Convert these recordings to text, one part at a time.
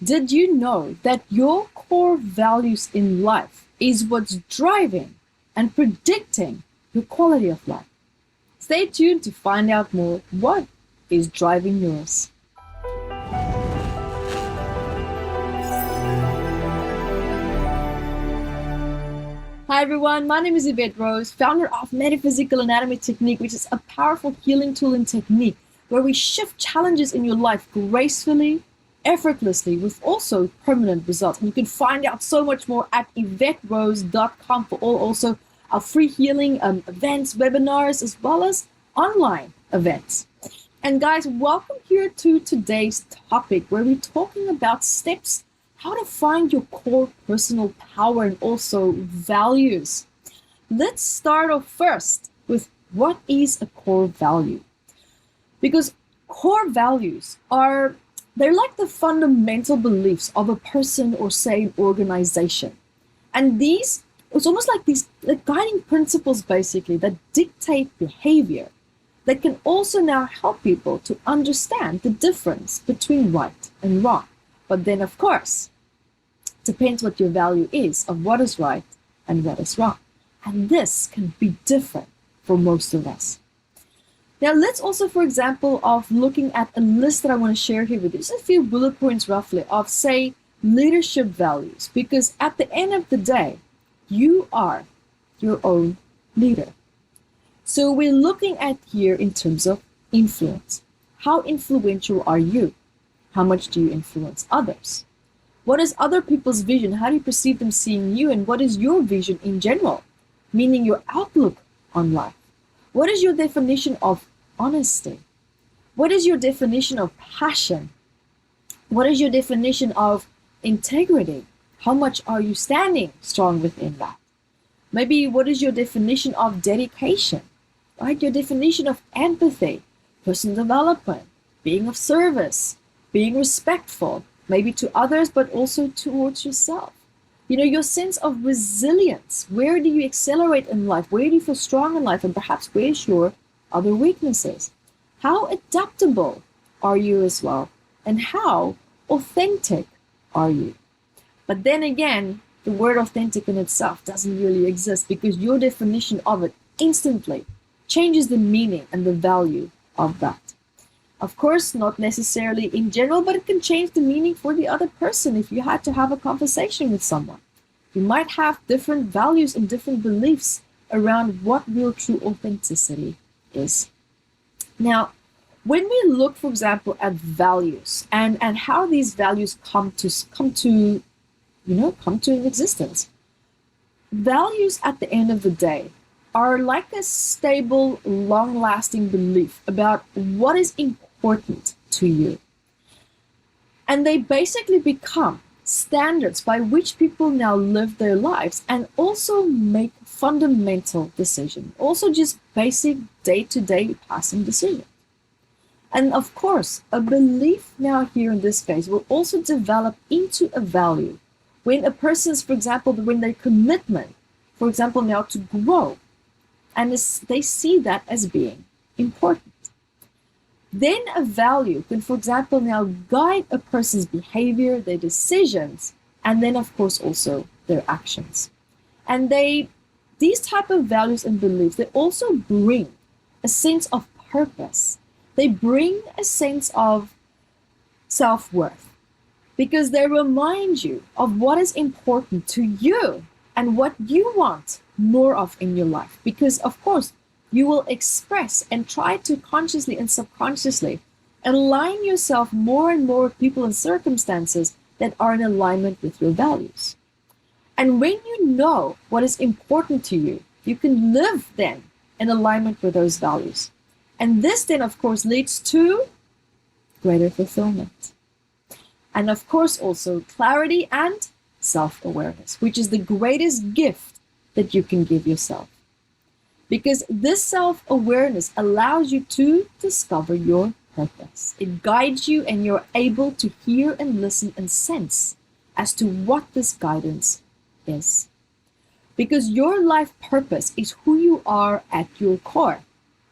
Did you know that your core values in life is what's driving and predicting your quality of life? Stay tuned to find out more what is driving yours. Hi everyone, my name is Yvette Rose, founder of Metaphysical Anatomy Technique, which is a powerful healing tool and technique where we shift challenges in your life gracefully, effortlessly, with also permanent results. And you can find out so much more at YvetteRose.com for all also our free healing events, webinars, as well as online events. And guys, welcome here to today's topic where we're talking about steps how to find your core personal power and also values. Let's start off first with what is a core value? Because core values they're like the fundamental beliefs of a person or say an organization. And it's almost like these guiding principles basically that dictate behavior that can also now help people to understand the difference between right and wrong. But then, of course, depends what your value is of what is right and what is wrong. And this can be different for most of us. Now, let's also, for example, of looking at a list that I want to share here with you. Just a few bullet points roughly of, say, leadership values. Because at the end of the day, you are your own leader. So we're looking at here in terms of influence. How influential are you? How much do you influence others? What is other people's vision? How do you perceive them seeing you? And what is your vision in general? Meaning your outlook on life. What is your definition of honesty? What is your definition of passion? What is your definition of integrity? How much are you standing strong within that? Maybe what is your definition of dedication? Right? Your definition of empathy, personal development, being of service, being respectful, maybe to others, but also towards yourself. You know, your sense of resilience. Where do you accelerate in life? Where do you feel strong in life? And perhaps where's your other weaknesses? How adaptable are you as well? And how authentic are you? But then again, the word authentic in itself doesn't really exist because your definition of it instantly changes the meaning and the value of that. Of course, not necessarily in general, but it can change the meaning for the other person if you had to have a conversation with someone. You might have different values and different beliefs around what real true authenticity is. Now, when we look, for example, at values and how these values come to existence, values at the end of the day are like a stable, long-lasting belief about what is important to you. And they basically become standards by which people now live their lives and also make fundamental decisions, also just basic day-to-day passing decisions. And of course, a belief now here in this case will also develop into a value when a person's, for example, when their commitment, for example, now to grow, and they see that as being important. Then a value can, for example, now guide a person's behavior, their decisions, and then, of course, also their actions. And these type of values and beliefs, they also bring a sense of purpose. They bring a sense of self-worth because they remind you of what is important to you and what you want more of in your life. Because, of course, you will express and try to consciously and subconsciously align yourself more and more with people and circumstances that are in alignment with your values. And when you know what is important to you, you can live then in alignment with those values. And this then, of course, leads to greater fulfillment. And of course, also clarity and self-awareness, which is the greatest gift that you can give yourself. Because this self-awareness allows you to discover your purpose. It guides you and you're able to hear and listen and sense as to what this guidance is. Because your life purpose is who you are at your core.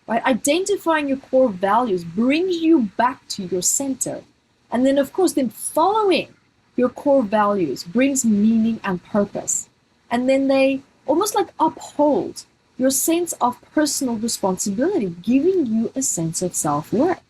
Right? Identifying your core values brings you back to your center. And then, of course, then following your core values brings meaning and purpose. And then they almost like uphold your sense of personal responsibility, giving you a sense of self-worth.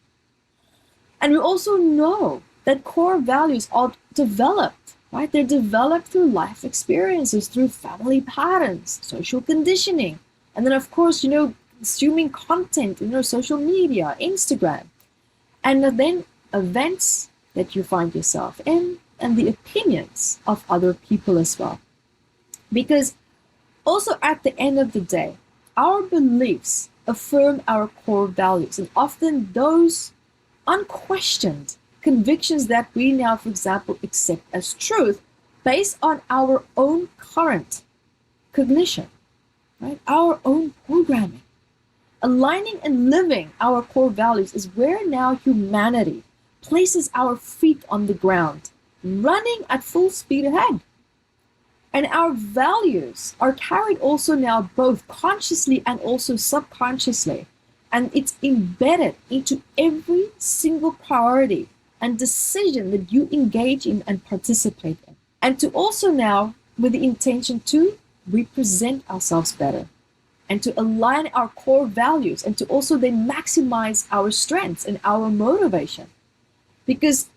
And we also know that core values are developed, right? They're developed through life experiences, through family patterns, social conditioning, and then of course, consuming content, social media, Instagram, and then events that you find yourself in, and the opinions of other people as well. Because also at the end of the day, our beliefs affirm our core values, and often those unquestioned convictions that we now, for example, accept as truth based on our own current cognition, right? Our own programming. Aligning and living our core values is where now humanity places our feet on the ground, running at full speed ahead. And our values are carried also now both consciously and also subconsciously. And it's embedded into every single priority and decision that you engage in and participate in. And to also now, with the intention to represent ourselves better and to align our core values and to also then maximize our strengths and our motivation. Because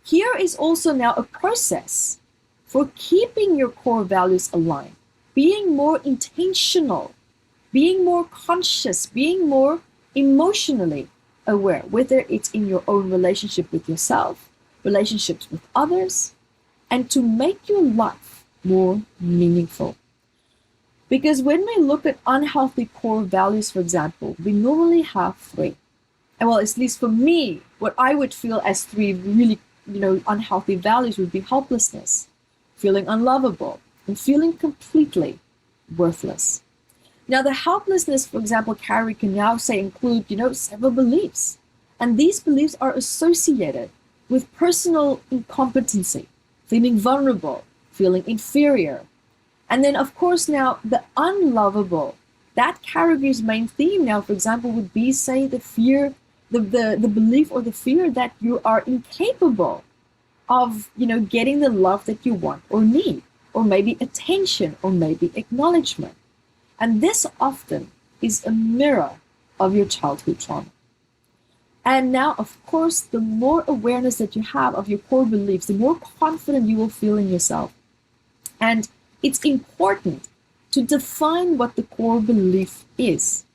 here is also now a process for keeping your core values aligned, being more intentional, being more conscious, being more emotionally aware, whether it's in your own relationship with yourself, relationships with others, and to make your life more meaningful. Because when we look at unhealthy core values, for example, we normally have three. And well, at least for me, what I would feel as three really, unhealthy values would be helplessness, feeling unlovable, and feeling completely worthless. Now, the helplessness, for example, Carrie can now say include, several beliefs. And these beliefs are associated with personal incompetency, feeling vulnerable, feeling inferior. And then, of course, now the unlovable, that category's main theme now, for example, would be, say, the fear, the belief or the fear that you are incapable of, getting the love that you want or need, or maybe attention, or maybe acknowledgement. And this often is a mirror of your childhood trauma. And now, of course, the more awareness that you have of your core beliefs, the more confident you will feel in yourself. And it's important to define what the core belief is.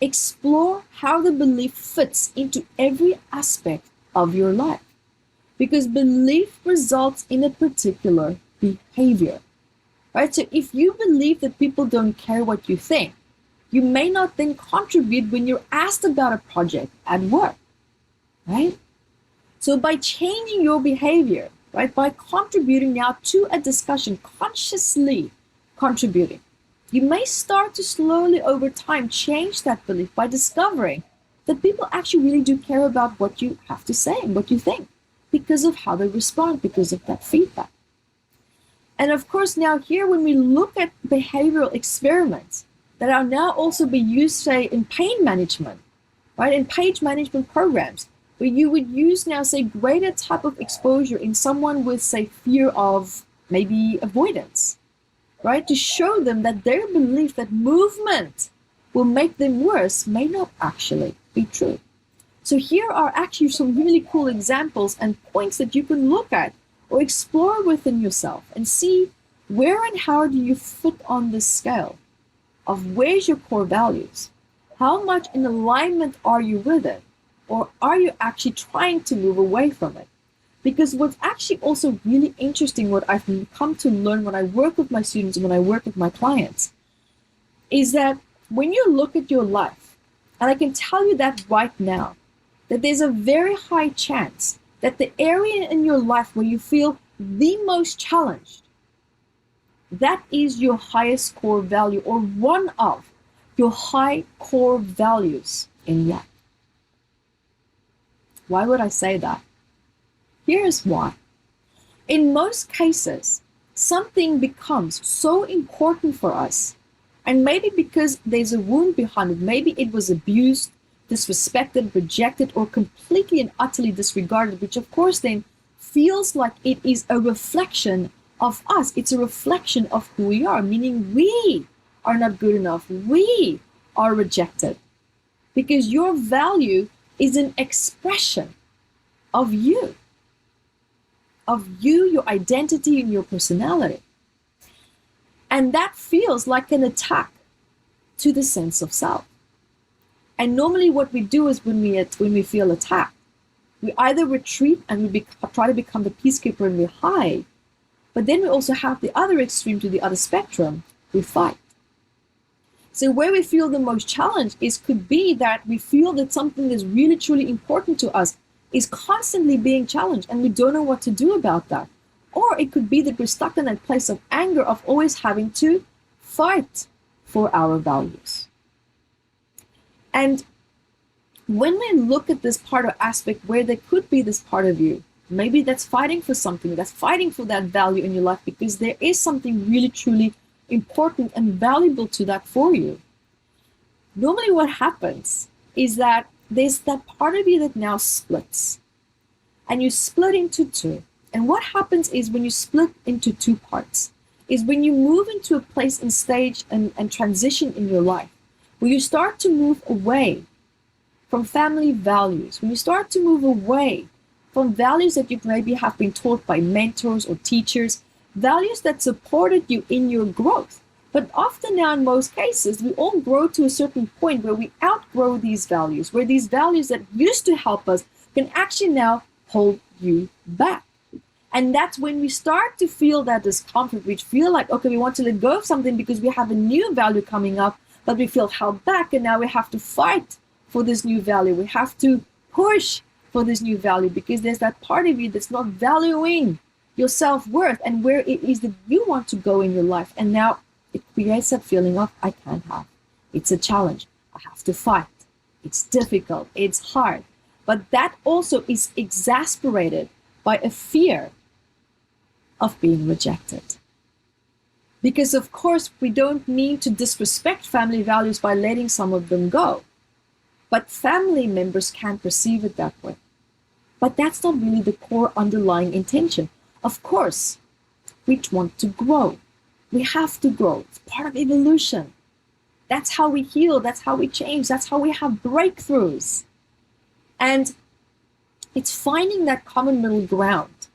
Explore how the belief fits into every aspect of your life. Because belief results in a particular behavior. Right? So if you believe that people don't care what you think, you may not then contribute when you're asked about a project at work. Right? So by changing your behavior, right, by contributing now to a discussion, consciously contributing, you may start to slowly over time change that belief by discovering that people actually really do care about what you have to say and what you think because of how they respond, because of that feedback. And of course, now here, when we look at behavioral experiments that are now also being used, say, in pain management, right, in pain management programs, where you would use now, say, greater type of exposure in someone with, say, fear of maybe avoidance, right, to show them that their belief that movement will make them worse may not actually be true. So here are actually some really cool examples and points that you can look at or explore within yourself and see where and how do you fit on this scale of where's your core values? How much in alignment are you with it? Or are you actually trying to move away from it? Because what's actually also really interesting, what I've come to learn when I work with my students and when I work with my clients, is that when you look at your life, and I can tell you that right now, that there's a very high chance that the area in your life where you feel the most challenged, that is your highest core value or one of your high core values in life. Why would I say that? Here's why. In most cases, something becomes so important for us, and maybe because there's a wound behind it, maybe it was abused, disrespected, rejected, or completely and utterly disregarded, which of course then feels like it is a reflection of us. It's a reflection of who we are, meaning we are not good enough. We are rejected. Because your value is an expression of you, your identity, and your personality. And that feels like an attack to the sense of self. And normally what we do is when we feel attacked, we either retreat and we try to become the peacekeeper and we hide, but then we also have the other extreme to the other spectrum, we fight. So where we feel the most challenged could be that we feel that something that's really truly important to us is constantly being challenged and we don't know what to do about that. Or it could be that we're stuck in that place of anger of always having to fight for our values. And when we look at this part or aspect where there could be this part of you, maybe that's fighting for something, that's fighting for that value in your life because there is something really truly important and valuable to that for you. Normally what happens is that there's that part of you that now splits. And you split into two. And what happens is when you split into two parts, is when you move into a place and stage and transition in your life, where you start to move away from family values, when you start to move away from values that you maybe have been taught by mentors or teachers, values that supported you in your growth. But often now, in most cases, we all grow to a certain point where we outgrow these values, where these values that used to help us can actually now hold you back. And that's when we start to feel that discomfort. We feel like, okay, we want to let go of something because we have a new value coming up, but we feel held back and now we have to fight for this new value. We have to push for this new value because there's that part of you that's not valuing your self-worth and where it is that you want to go in your life. And now it creates that feeling of, I can't have. It's a challenge. I have to fight. It's difficult. It's hard. But that also is exasperated by a fear of being rejected. Because of course, we don't mean to disrespect family values by letting some of them go. But family members can perceive it that way. But that's not really the core underlying intention. Of course, we want to grow. We have to grow. It's part of evolution. That's how we heal. That's how we change. That's how we have breakthroughs. And it's finding that common middle ground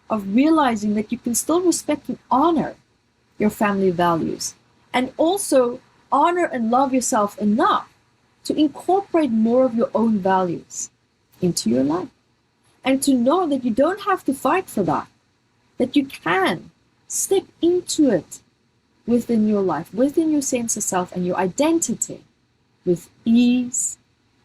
of realizing that you can still respect and honor your family values and also honor and love yourself enough to incorporate more of your own values into your life. And to know that you don't have to fight for that you can step into it within your life, within your sense of self and your identity with ease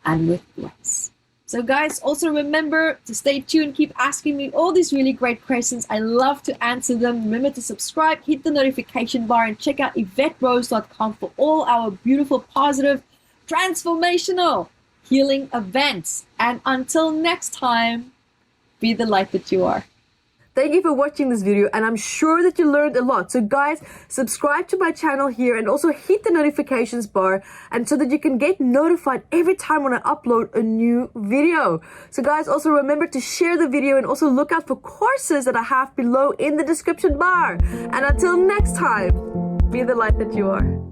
and with grace. So guys, also remember to stay tuned, keep asking me all these really great questions. I love to answer them. Remember to subscribe, hit the notification bar, and check out YvetteRose.com for all our beautiful, positive, transformational healing events. And until next time, be the light that you are. Thank you for watching this video, and I'm sure that you learned a lot. So guys, subscribe to my channel here and also hit the notifications bar and so that you can get notified every time when I upload a new video. So guys, also remember to share the video and also look out for courses that I have below in the description bar. And until next time, be the light that you are.